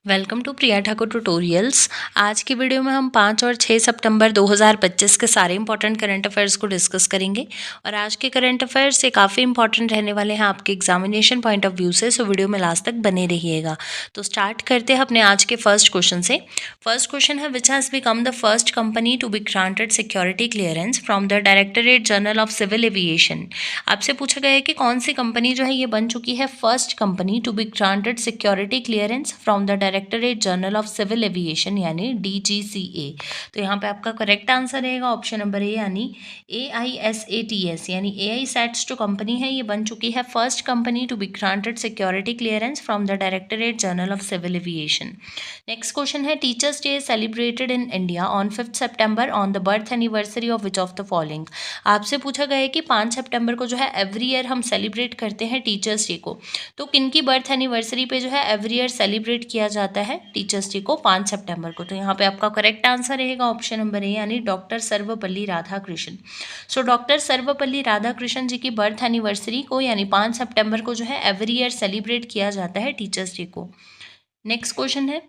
Welcome to Priya Thakur tutorials. आज की video में हम 5 और 6 सितंबर 2025 के सारे इंपॉर्टेंट करंट अफेयर्स को डिस्कस करेंगे। और आज के करंट अफेयर्स से काफ़ी इंपॉर्टेंट रहने वाले हैं आपके एग्जामिनेशन पॉइंट ऑफ व्यू से, सो वीडियो में लास्ट तक बने रहिएगा। तो स्टार्ट करते हैं अपने आज के फर्स्ट क्वेश्चन से। फर्स्ट क्वेश्चन है, which has become the first company to be granted security clearance from the directorate general of civil aviation. आपसे पूछा गया है कि कौन सी कंपनी जो है ये बन चुकी है first company to be granted security clearance from the directorate general of civil aviation यानी DGCA। तो यहाँ पे आपका करेक्ट आंसर रहेगा ऑप्शन नंबर ए यानी AISATS यानी AI सैट्स जो कंपनी है ये बन चुकी है first company to be granted security clearance from the directorate general of civil aviation. Next question है, teachers day celebrated in India on 5 सितंबर on the birth anniversary of which of the following. आपसे पूछा गया है कि 5 सितंबर को जो है एवरी ईयर हम सेलिब्रेट करते हैं टीचर्स डे को, तो किनकी बर्थ एनिवर्सरी पे जो है एवरी ईयर सेलिब्रेट किया जाता है टीचर्स डे को 5 सितंबर को। तो यहाँ पे आपका करेक्ट आंसर रहेगा ऑप्शन नंबर ए यानी doctor Sarvepalli Radhakrishnan. So doctor Sarvepalli Radhakrishnan ji की बर्थ एनिवर्सरी को यानी 5 सितंबर को जो है एवरी ईयर सेलिब्रेट किया जाता है टीचर्स डे को। नेक्स्ट क्वेश्चन है,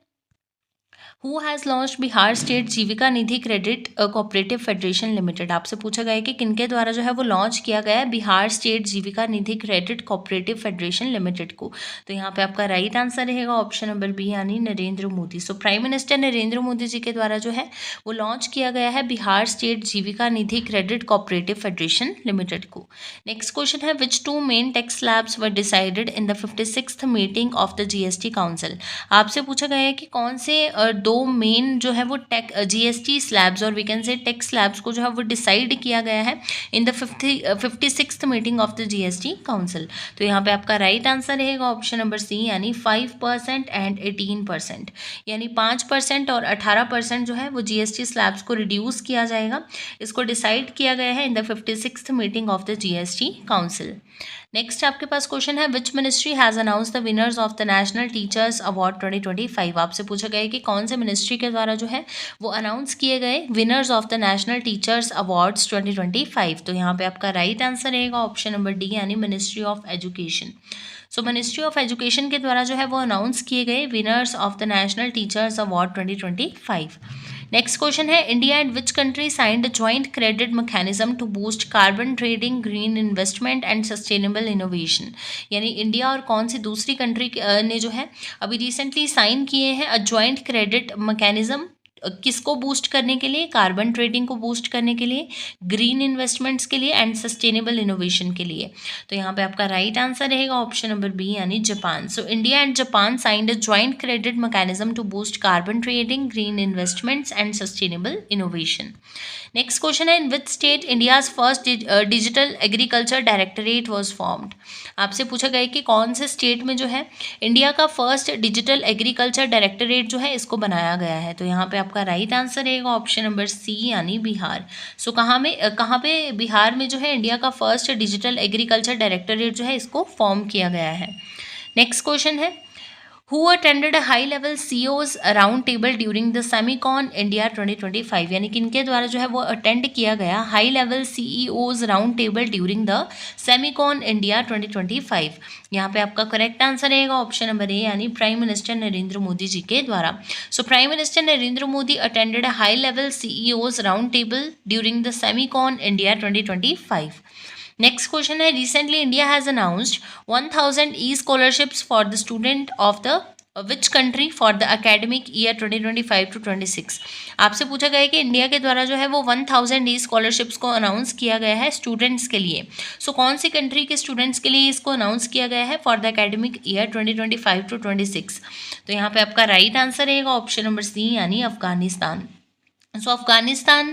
who has launched Bihar state Jeevika Nidhi credit cooperative federation limited. आपसे पूछा गया है कि किनके द्वारा जो है वो लॉन्च किया गया है Bihar state Jeevika Nidhi credit cooperative federation limited को। तो यहाँ पे आपका राइट आंसर रहेगा ऑप्शन नंबर बी यानी Narendra Modi. So prime minister Narendra Modi ji के द्वारा जो है वो लॉन्च किया गया है Bihar state Jeevika Nidhi credit cooperative federation limited को। नेक्स्ट क्वेश्चन है, which two main tax slabs were decided in the 56th meeting of the GST council. आपसे पूछा गया है कि कौन से दो मेन जो है वो GST स्लैब्स और we can say tax slabs को जो है वो डिसाइड किया गया है in the 56th meeting of the GST council. तो यहाँ पे आपका राइट आंसर रहेगा ऑप्शन नंबर सी यानी 5% एंड 18%, यानी 5% और 18% जो है वो GST स्लैब्स को रिड्यूस किया जाएगा। इसको डिसाइड किया गया है in the 56th meeting of the GST council. Next आपके पास क्वेश्चन है, which ministry has announce the winners of the national teachers award 2025। आपसे पूछा गया है कि कौन से मिनिस्ट्री के द्वारा जो है वो अनाउंस किए गए winners of the national teachers awards 2025। तो यहाँ पे आपका राइट आंसर रहेगा ऑप्शन नंबर डी यानी ministry of education. So ministry of education के द्वारा जो है वो अनाउंस किए गए winners of the national teachers award 2025। Next question है, India and which country signed joint credit mechanism to boost carbon trading, green investment and sustainable innovation. यानी India और कौन सी दूसरी कंट्री ने जो है अभी रिसेंटली साइन किए हैं अ ज्वाइंट क्रेडिट मैकेनिज्म, किसको बूस्ट करने के लिए, कार्बन ट्रेडिंग को बूस्ट करने के लिए, ग्रीन इन्वेस्टमेंट्स के लिए एंड सस्टेनेबल इनोवेशन के लिए। तो यहाँ पे आपका राइट आंसर रहेगा ऑप्शन नंबर बी यानी Japan. So India and Japan signed a joint credit mechanism to boost carbon trading, green investments and sustainable innovation. Next question है, in which state India's first digital agriculture directorate was formed. आपसे पूछा गया कि कौन से state में जो है इंडिया का फर्स्ट डिजिटल एग्रीकल्चर डायरेक्टरेट जो है इसको बनाया गया है। तो यहाँ पे आपका राइट आंसर रहेगा ऑप्शन नंबर सी यानी बिहार। सो कहाँ पे बिहार में जो है इंडिया का फर्स्ट डिजिटल एग्रीकल्चर डायरेक्टरेट जो है इसको फॉर्म किया गया है। नेक्स्ट क्वेश्चन है, who attended a high level CEOs round table during the Semicon India 2025। यानी किनके द्वारा जो है वो अटेंड किया गया high level CEOs round table during the Semicon India 2025। यहाँ पे आपका करेक्ट आंसर रहेगा ऑप्शन नंबर ए यानी प्राइम मिनिस्टर नरेंद्र मोदी जी के द्वारा। So prime minister Narendra Modi attended a high level CEOs round table during the Semicon India 2025। Next question है, recently India has announced 1000 scholarships for the student of the which country for the academic year 2025 to 26। आपसे पूछा गया है कि India के द्वारा जो है वो 1000 स्कॉलरशिप्स को अनाउंस किया गया है स्टूडेंट्स के लिए। सो कौन सी कंट्री के स्टूडेंट्स के लिए इसको अनाउंस किया गया है for the academic year 2025 to 26। तो यहाँ पे आपका राइट आंसर रहेगा ऑप्शन नंबर सी यानी अफगानिस्तान। सो अफगानिस्तान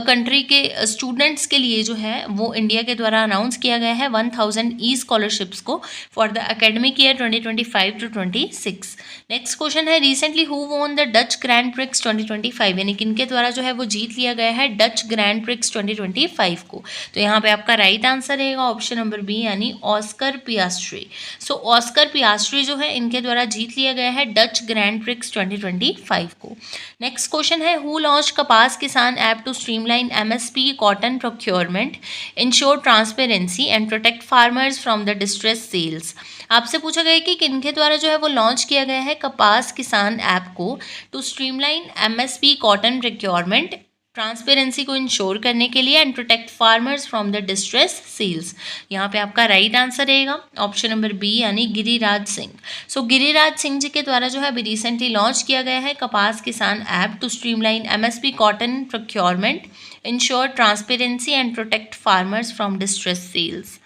कंट्री के स्टूडेंट्स के लिए जो है वो इंडिया के द्वारा अनाउंस किया गया है 1000 स्कॉलरशिप्स को for the academic year 2025 to 26। Next question है, recently who won the Dutch Grand prix 2025। यानी किनके द्वारा जो है वो जीत लिया गया है डच ग्रैंड प्रिक्स 2025 को। तो यहाँ पे आपका राइट आंसर रहेगा ऑप्शन नंबर बी यानी ऑस्कर पियास्ट्री। सो ऑस्कर पियास्ट्री जो है इनके द्वारा जीत लिया गया है डच ग्रैंड प्रिक्स 2025 को। नेक्स्ट क्वेश्चन है, हु लॉन्च कपास किसान app to streamline MSP cotton procurement, ensure transparency and protect farmers from the distress sales. आपसे पूछा गया है कि किनके द्वारा जो है वो लॉन्च किया गया है कपास किसान ऐप को to streamline MSP cotton procurement, transparency को इंश्योर करने के लिए and protect farmers from the distress sales. यहाँ पे आपका राइट आंसर रहेगा ऑप्शन नंबर बी यानी गिरिराज सिंह। सो गिरिराज सिंह जी के द्वारा जो है अभी रिसेंटली लॉन्च किया गया है कपास किसान app to streamline MSP cotton procurement, ensure transparency and protect farmers from distress sales.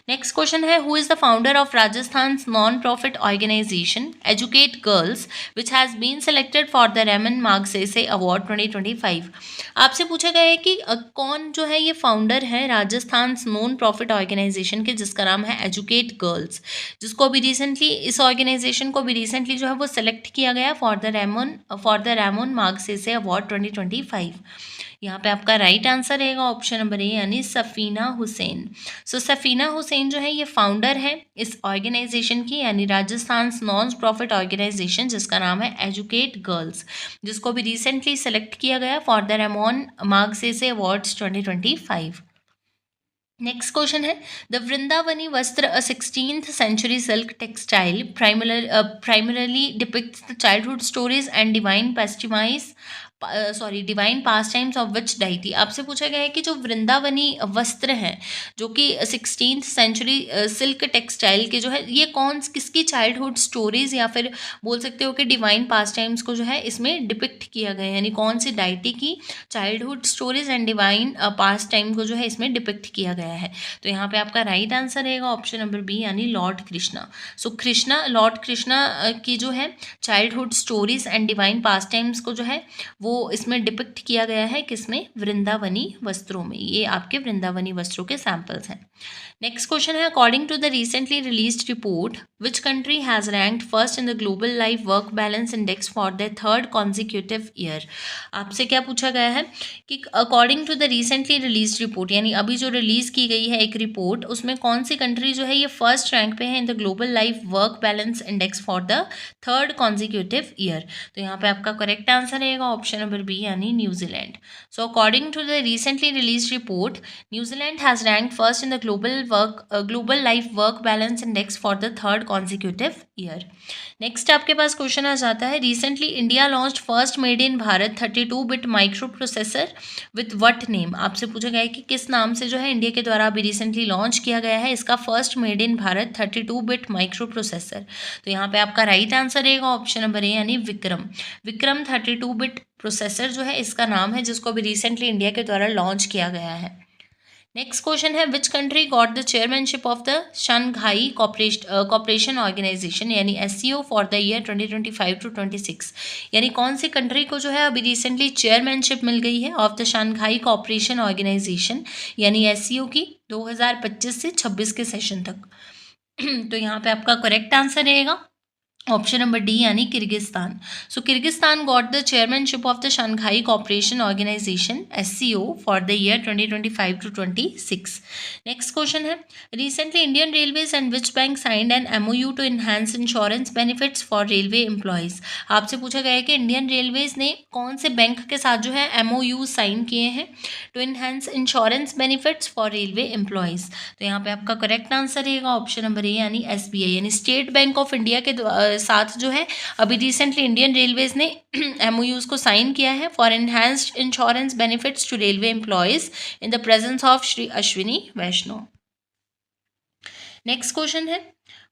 Next question है who is the founder of Rajasthan non profit organisation Educate Girls which has been selected for the Ramon Magsaysay award 2025। आपसे पूछा गया है कि कौन जो है ये फाउंडर है राजस्थान नॉन प्रॉफिट ऑर्गेनाइजेशन के, जिसका नाम है एजुकेट गर्ल्स, जिसको अभी रिसेंटली इस ऑर्गेनाइजेशन को भी रिसेंटली जो है वो सेलेक्ट किया गया for the Ramon Magsaysay award 2025। यहाँ पे आपका राइट आंसर रहेगा ऑप्शन नंबर ए यानी सफ़ीना हुसैन। सो सफ़ीना हुसैन जो है ये फाउंडर है इस ऑर्गेनाइजेशन की यानी राजस्थान नॉन प्रॉफिट ऑर्गेनाइजेशन, जिसका नाम है एजुकेट गर्ल्स, जिसको भी रिसेंटली सेलेक्ट किया गया for the Ramon Magsaysay awards 2025। Next question है the Vrindavani Vastra a 16th century silk textile primarily depicts the childhood stories and divine pass times of which deity. आपसे पूछा गया है कि जो वृंदावनी वस्त्र हैं जो कि 16th सेंचुरी सिल्क टेक्सटाइल के जो है ये किसकी चाइल्डहुड स्टोरीज या फिर बोल सकते हो कि डिवाइन पास टाइम्स को जो है इसमें डिपिक्ट किया गया है, यानी कौन सी डाइटी की childhood stories and divine pass time को जो है इसमें डिपिक्ट किया गया है। तो यहाँ पे आपका राइट आंसर रहेगा ऑप्शन नंबर बी यानी लॉर्ड कृष्णा। सो लॉर्ड कृष्णा की जो है childhood stories and divine pass times को जो है वो इसमें डिपिक्ट किया गया है किसमें, वृंदावनी वस्त्रों में। ये आपके वृंदावनी वस्त्रों के सैंपल्स हैं। नेक्स्ट क्वेश्चन है according to the recently released report which country has ranked first in the global life work balance index for the third consecutive year. आपसे क्या पूछा गया है कि according to the recently released report यानी अभी जो रिलीज की गई है एक रिपोर्ट, उसमें कौन सी कंट्री जो है ये फर्स्ट रैंक पे है in the global life work balance index for the third consecutive year. तो यहाँ पे आपका करेक्ट आंसर रहेगा ऑप्शन नंबर बी यानी New Zealand. So according to the recently release report New Zealand has ranked first in the global life work balance index for the third consecutive year. Next आपके पास question आ जाता है recently India launched first made in Bharat 32-bit microprocessor with what name. आपसे पूछा गया है कि किस नाम से जो है इंडिया के द्वारा अभी रिसेंटली लॉन्च किया गया है इसका first made in Bharat 32-bit micro processor. तो यहाँ पे आपका राइट आंसर रहेगा ऑप्शन नंबर ए यानी विक्रम 32-bit प्रोसेसर जो है इसका नाम है, जिसको अभी रिसेंटली इंडिया के द्वारा लॉन्च किया गया है। नेक्स्ट क्वेश्चन है which country got the chairmanship of the Shanghai cooperation organisation यानी SCO for the year 2025 to 26। यानी कौन सी कंट्री को जो है अभी रिसेंटली चेयरमैनशिप मिल गई है of the Shanghai cooperation organisation यानी SCO की 2025 से 26 के सेशन तक। तो यहाँ पे आपका करेक्ट आंसर रहेगा ऑप्शन नंबर डी यानी Kyrgyzstan. So Kyrgyzstan got the chairmanship of the Shanghai cooperation organisation SCO for the year 2025 to 26। Next question है recently Indian Railways and which bank signed an MOU to enhance insurance benefits for railway employees. आपसे पूछा गया है कि Indian railways ने कौन से bank के साथ जो है MOU साइन किए हैं to enhance insurance benefits for railway employees. तो यहाँ पे आपका करेक्ट आंसर रहेगा ऑप्शन नंबर ए यानी SBI यानी स्टेट बैंक ऑफ इंडिया के साथ जो है अभी रिसेंटली इंडियन रेलवेज ने MOUs को साइन किया है for enhanced insurance benefits to railway employees in the presence of Shri Ashwini Vaishnaw. Next question है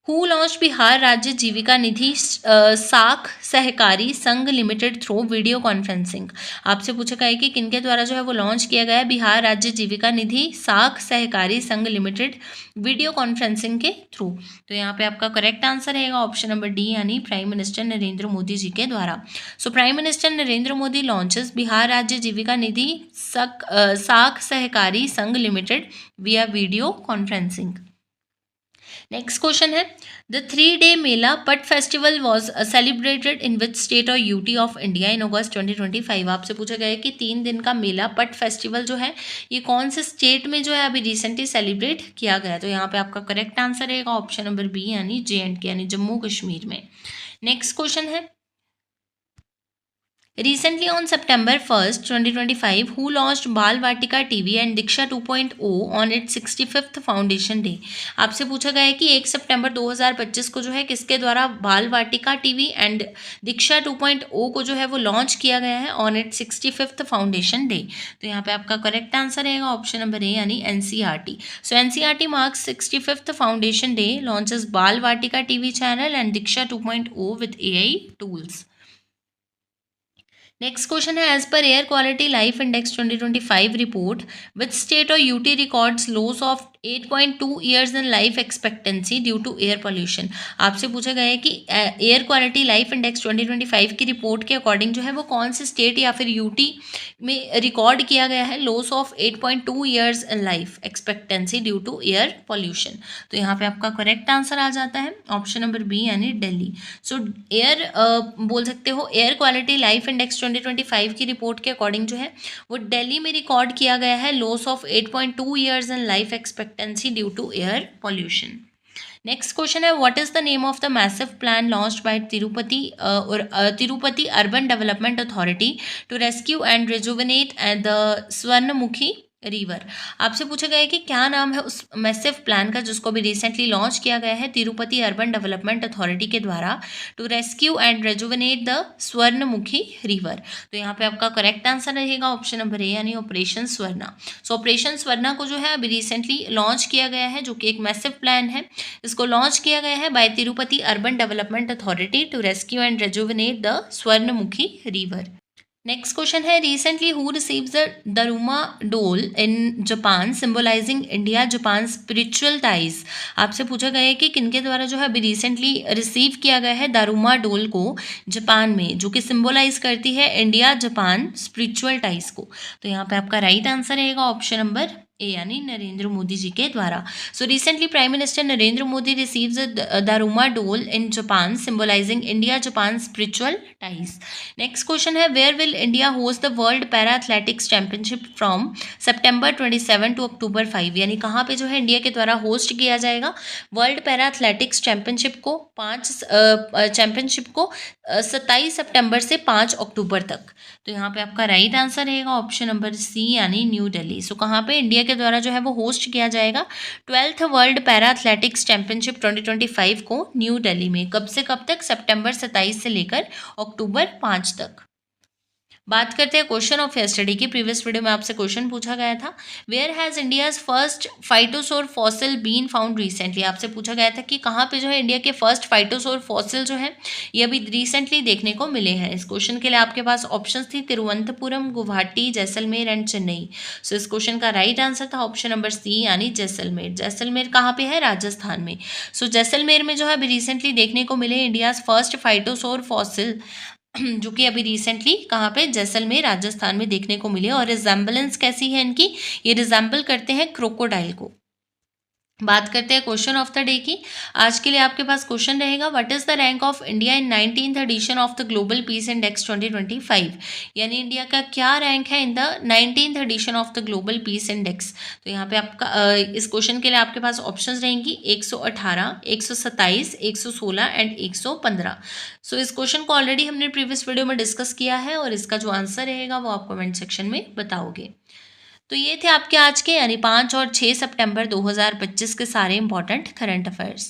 हु लॉन्च बिहार राज्य जीविका निधि साख सहकारी संघ लिमिटेड थ्रू वीडियो कॉन्फ्रेंसिंग। आपसे पूछा गया है कि किनके द्वारा जो है वो लॉन्च किया गया है बिहार राज्य जीविका निधि साख सहकारी संघ लिमिटेड वीडियो कॉन्फ्रेंसिंग के थ्रू। तो यहाँ पे आपका करेक्ट आंसर रहेगा ऑप्शन नंबर डी यानी प्राइम मिनिस्टर नरेंद्र मोदी जी के द्वारा। So prime minister Narendra Modi launches Bihar Rajya Jeevika निधि साख सहकारी संघ लिमिटेड विया वीडियो कॉन्फ्रेंसिंग। नेक्स्ट क्वेश्चन है द 3-day मेला पट festival was celebrated in which state और UT ऑफ इंडिया इन अगस्त 2025। आपसे पूछा गया है कि 3 दिन का मेला पट फेस्टिवल जो है ये कौन से स्टेट में जो है अभी रिसेंटली सेलिब्रेट किया गया है। तो यहाँ पे आपका करेक्ट आंसर रहेगा ऑप्शन नंबर बी यानी JNK यानी जम्मू कश्मीर में। नेक्स्ट क्वेश्चन है Recently, on September 1st, 2025, who launched Bal Vatika TV and DIKSHA 2.0 on its 65th foundation day. आपसे पूछा गया है कि 1 सितंबर 2025 को जो है किसके द्वारा बाल वाटिका टीवी एंड दीक्षा 2.0 को जो है वो लॉन्च किया गया है on its 65th foundation day. तो यहाँ पे आपका करेक्ट आंसर रहेगा ऑप्शन नंबर ए यानी NCERT. So NCERT marks 65th foundation day, launches Bal Vatika TV channel and DIKSHA 2.0 with AI tools. Next question है, as per Air Quality Life Index 2025 report, which state or UT records loss of 8.2 years in life expectancy due to air pollution। आपसे पूछा गया है कि air quality life index 2025 की report के according जो है वो कौन से स्टेट या फिर यूटी में रिकॉर्ड किया गया है loss of 8.2 years in life expectancy due to air pollution. तो यहाँ पे आपका करेक्ट आंसर आ जाता है ऑप्शन नंबर बी यानी दिल्ली। सो एयर बोल सकते हो एयर क्वालिटी लाइफ इंडेक्स 2025 की रिपोर्ट के अकॉर्डिंग जो है वो दिल्ली में रिकॉर्ड किया गया है loss of 8.2 years in life expectancy due to air pollution. Next question है, what is the name of the massive plan launched by Tirupati urban development authority to rescue and rejuvenate the Swarnamukhi river. आपसे पूछा गया है कि क्या नाम है उस मैसिव प्लान का जिसको भी रिसेंटली लॉन्च किया गया है तिरुपति अर्बन डेवलपमेंट अथॉरिटी के द्वारा to rescue and rejuvenate the Swarnamukhi river. तो यहाँ पे आपका करेक्ट आंसर रहेगा ऑप्शन नंबर ए यानी operation Swarna. So operation Swarna को जो है अभी रिसेंटली लॉन्च किया गया है जो कि एक मैसिव प्लान है। इसको लॉन्च किया गया है by Tirupati urban development authority to rescue and rejuvenate the Swarnamukhi river. Next question है, recently who receives the Daruma doll in Japan symbolising India Japan spiritual ties. आपसे पूछा गया है कि किनके द्वारा जो है अभी रिसेंटली रिसीव किया गया है दारुमा डोल को जापान में, जो कि सिंबलाइज करती है इंडिया जापान स्पिरिचुअल टाइज को। तो यहाँ पे आपका राइट आंसर रहेगा ऑप्शन नंबर ए यानी नरेंद्र मोदी जी के द्वारा। So recently prime minister Narendra Modi receives Daruma doll in Japan symbolising India Japan spiritual ties. Next question है, where will India host the world para athletics championship from September 27 to October 5। यानी कहाँ पे जो है India के द्वारा होस्ट किया जाएगा वर्ल्ड पैरा एथलेटिक्स चैंपियनशिप को 27 सितंबर से 5 अक्टूबर तक। तो यहाँ पे आपका राइट आंसर रहेगा ऑप्शन नंबर सी यानी न्यू दिल्ली। सो कहाँ पे इंडिया के द्वारा जो है वो होस्ट किया जाएगा 12th world para athletics championship 2025 को न्यू दिल्ली में। कब से कब तक? सितंबर 27 से लेकर अक्टूबर 5 तक। बात करते हैं क्वेश्चन ऑफ यस्टरडे की। प्रीवियस वीडियो में आपसे क्वेश्चन पूछा गया था, where has India's first phytosaur fossil been found recently. आपसे पूछा गया था कि कहाँ पे जो है इंडिया के फर्स्ट फाइटोसोर फॉसिल जो है ये अभी रिसेंटली देखने को मिले हैं। इस क्वेश्चन के लिए आपके पास ऑप्शंस थी तिरुवनंतपुरम, गुवाहाटी, जैसलमेर एंड चेन्नई। सो इस क्वेश्चन का राइट आंसर था ऑप्शन नंबर सी यानी जैसलमेर। जैसलमेर कहाँ पे है? राजस्थान में। सो जैसलमेर में जो है अभी रिसेंटली देखने को मिले इंडियाज फर्स्ट फाइटोसोर फॉसिल जो कि अभी रिसेंटली कहाँ पे? जैसलमेर राजस्थान में देखने को मिले। और रिजेंबलेंस कैसी है इनकी? ये रिजेंबल करते हैं क्रोकोडाइल को। बात करते हैं क्वेश्चन ऑफ द डे की। आज के लिए आपके पास क्वेश्चन रहेगा, what is the rank of India in 19th edition of the global peace index 2025। यानी इंडिया का क्या रैंक है in the 19th edition of the global peace index. तो यहाँ पे आपका इस क्वेश्चन के लिए आपके पास ऑप्शंस रहेंगी 118, 127, 116 एंड 115। सो इस क्वेश्चन को ऑलरेडी हमने प्रीवियस वीडियो में डिस्कस किया है और इसका जो आंसर रहेगा वो आप कमेंट सेक्शन में बताओगे। तो ये थे आपके आज के यानी 5 और 6 सितंबर 2025 के सारे इंपॉर्टेंट करंट अफेयर्स।